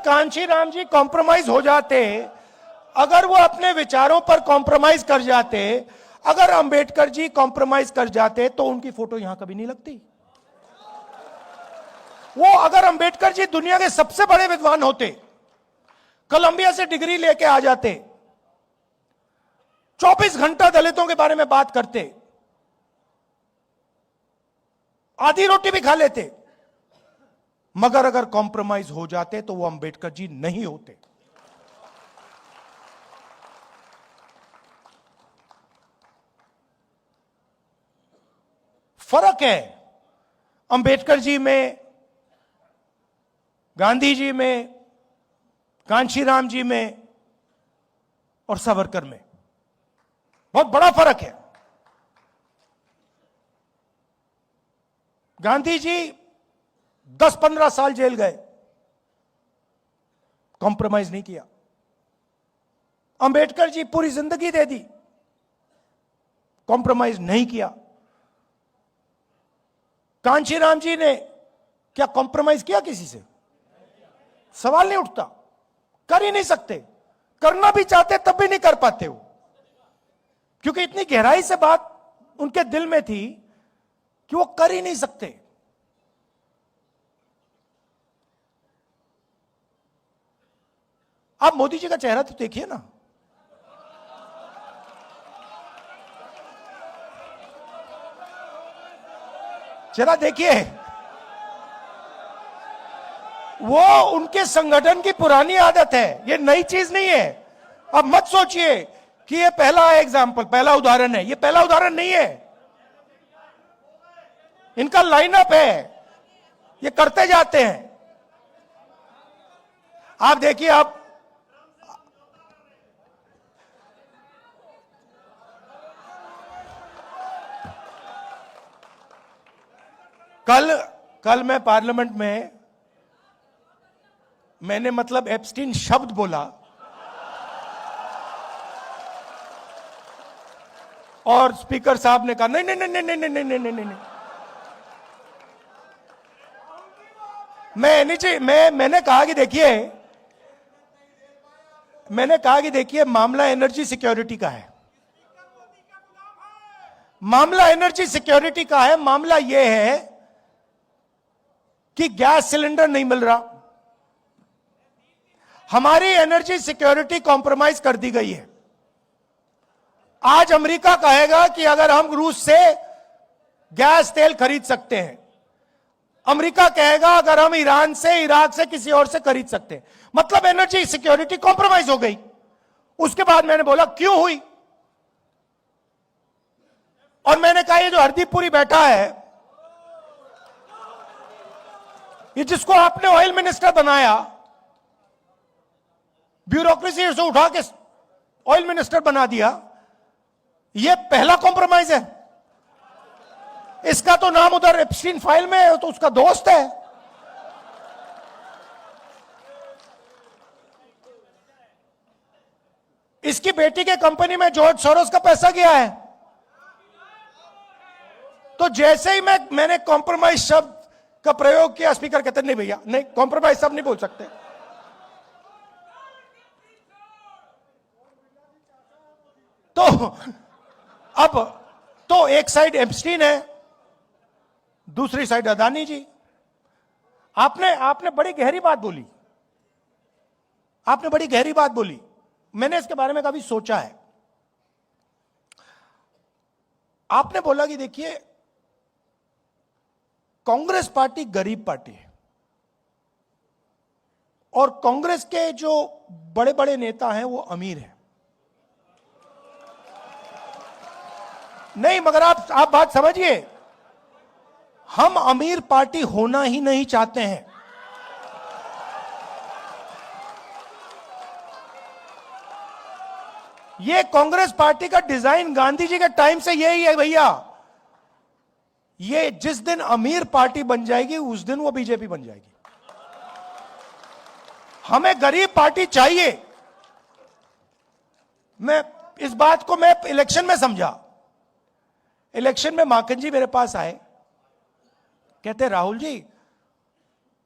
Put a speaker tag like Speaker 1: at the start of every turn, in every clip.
Speaker 1: कांशीराम जी compromise हो जाते, अगर वो अपने विचारों पर कॉम्प्रोमाइज कर जाते, अगर अंबेडकर जी कॉम्प्रोमाइज कर जाते, तो उनकी फोटो यहां कभी नहीं लगती। वो अगर अंबेडकर जी दुनिया के सबसे बड़े विद्वान होते, कोलंबिया से डिग्री लेके आ जाते, 24 घंटा दलितों के बारे में बात करते, आधी रोटी भी खा लेते, मगर अगर कॉम्प्रोमाइज हो जाते तो वो अंबेडकर जी नहीं होते। फर्क है अंबेडकर जी में, गांधी जी में, कांशीराम जी में और सावरकर में। बहुत बड़ा फर्क है। गांधी जी 10-15 साल जेल गए, कॉम्प्रोमाइज नहीं किया। अंबेडकर जी पूरी जिंदगी दे दी, कॉम्प्रोमाइज नहीं किया। कांशीराम जी ने क्या कॉम्प्रोमाइज किया किसी से? सवाल नहीं उठता, कर ही नहीं सकते। करना भी चाहते तब भी नहीं कर पाते हो, क्योंकि इतनी गहराई से बात उनके दिल में थी कि वो कर ही नहीं सकते। आप मोदी जी का चेहरा तो देखिए ना, जरा देखिए। वो उनके संगठन की पुरानी आदत है, ये नई चीज नहीं है। अब मत सोचिए कि ये पहला एग्जाम्पल, पहला उदाहरण है। ये पहला उदाहरण नहीं है, इनका लाइनअप है, ये करते जाते हैं। आप देखिए, आप कल मैं पार्लियामेंट में मैंने मतलब एप्स्टीन शब्द बोला और स्पीकर साहब ने कहा नहीं नहीं नहीं नहीं नहीं नहीं नहीं नहीं नहीं। मैंने कहा कि देखिए मामला एनर्जी सिक्योरिटी का है। मामला एनर्जी सिक्योरिटी का है। मामला यह है कि गैस सिलेंडर नहीं मिल रहा, हमारी एनर्जी सिक्योरिटी कॉम्प्रोमाइज कर दी गई है। आज अमेरिका कहेगा कि अगर हम रूस से गैस तेल खरीद सकते हैं, अमेरिका कहेगा अगर हम ईरान से, इराक से, किसी और से खरीद सकते हैं, मतलब एनर्जी सिक्योरिटी कॉम्प्रोमाइज हो गई। उसके बाद मैंने बोला क्यों हुई, और मैंने कहा ये जो हरदीपपुरी बैठा है, ये जिसको आपने ऑयल मिनिस्टर बनाया, ब्यूरोक्रेसी से उठा के ऑयल मिनिस्टर बना दिया, ये पहला कॉम्प्रोमाइज है। इसका तो नाम उधर एप्स्टीन फाइल में है, तो उसका दोस्त है। इसकी बेटी के कंपनी में जॉर्ज सोरोस का पैसा गया है। तो जैसे ही मैंने कॉम्प्रोमाइज शब्द का प्रयोग किया, स्पीकर कहते नहीं भैया, नहीं, कॉम्प्रोमाइज शब्द नहीं बोल सकते। तो अब तो एक साइड एप्स्टीन है, दूसरी साइड अदानी जी। आपने बड़ी गहरी बात बोली, आपने बड़ी गहरी बात बोली। मैंने इसके बारे में कभी सोचा है। आपने बोला कि देखिए कांग्रेस पार्टी गरीब पार्टी है, और कांग्रेस के जो बड़े बड़े नेता हैं वो अमीर हैं। नहीं, मगर आप बात समझिए, हम अमीर पार्टी होना ही नहीं चाहते हैं। ये कांग्रेस पार्टी का डिजाइन गांधी जी के टाइम से यही है भैया। ये जिस दिन अमीर पार्टी बन जाएगी उस दिन वो बीजेपी बन जाएगी। हमें गरीब पार्टी चाहिए। मैं इस बात को मैं इलेक्शन में समझा। इलेक्शन में माखन जी मेरे पास आए, कहते राहुल जी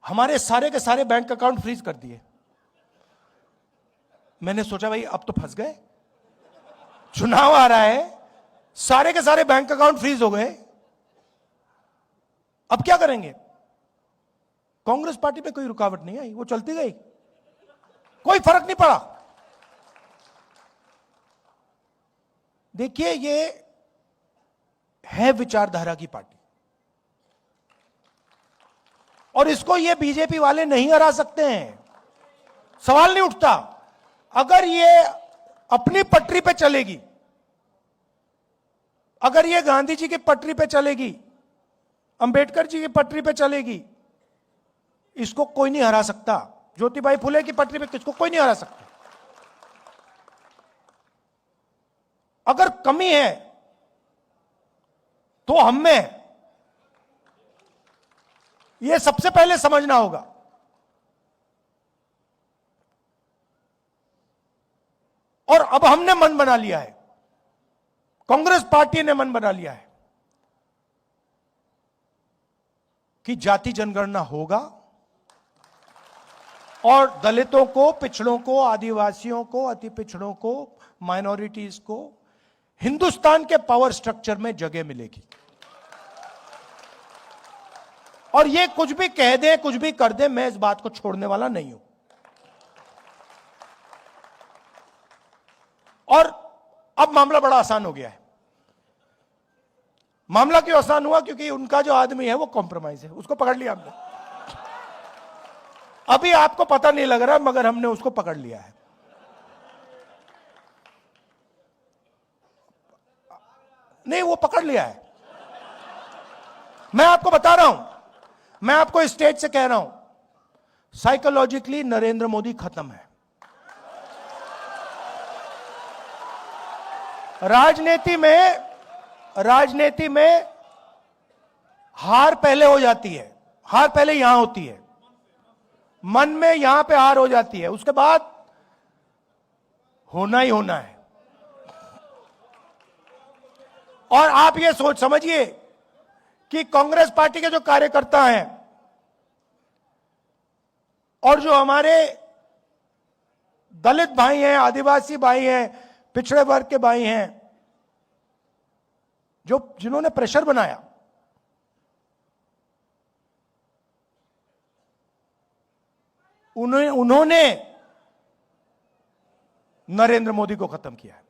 Speaker 1: हमारे सारे के सारे बैंक अकाउंट फ्रीज कर दिए। मैंने सोचा भाई अब तो फंस गए, चुनाव आ रहा है, सारे के सारे बैंक अकाउंट फ्रीज हो गए, अब क्या करेंगे। कांग्रेस पार्टी पे कोई रुकावट नहीं आई, वो चलती गई, कोई फर्क नहीं पड़ा। देखिए, ये है विचारधारा की पार्टी, और इसको ये बीजेपी वाले नहीं हरा सकते हैं, सवाल नहीं उठता। अगर ये अपनी पटरी पे चलेगी, अगर ये गांधी जी की पटरी पे चलेगी, अंबेडकर जी की पटरी पे चलेगी, इसको कोई नहीं हरा सकता। ज्योतिबाई फुले की पटरी पे किसको कोई नहीं हरा सकता। अगर कमी है तो हम में है, यह सबसे पहले समझना होगा। और अब हमने मन बना लिया है, कांग्रेस पार्टी ने मन बना लिया है कि जाति जनगणना होगा और दलितों को, पिछड़ों को, आदिवासियों को, अति पिछड़ों को, माइनॉरिटीज को हिंदुस्तान के पावर स्ट्रक्चर में जगह मिलेगी। और ये कुछ भी कह दे, कुछ भी कर दे, मैं इस बात को छोड़ने वाला नहीं हूं। और अब मामला बड़ा आसान हो गया है। मामला क्यों आसान हुआ? क्योंकि उनका जो आदमी है वो कॉम्प्रोमाइज है, उसको पकड़ लिया हमने। अभी आपको पता नहीं लग रहा, मगर हमने उसको पकड़ लिया है। नहीं, वो पकड़ लिया है। मैं आपको बता रहा हूं, मैं आपको स्टेज से कह रहा हूं, साइकोलॉजिकली नरेंद्र मोदी खत्म है। राजनीति में हार पहले हो जाती है, हार पहले यहां होती है, मन में यहां पे हार हो जाती है, उसके बाद होना ही होना है। और आप ये सोच समझिए कि कांग्रेस पार्टी के जो कार्यकर्ता हैं और जो हमारे दलित भाई हैं, आदिवासी भाई हैं, पिछड़े वर्ग के भाई हैं, जिन्होंने प्रेशर बनाया, उन्होंने नरेंद्र मोदी को खत्म किया है।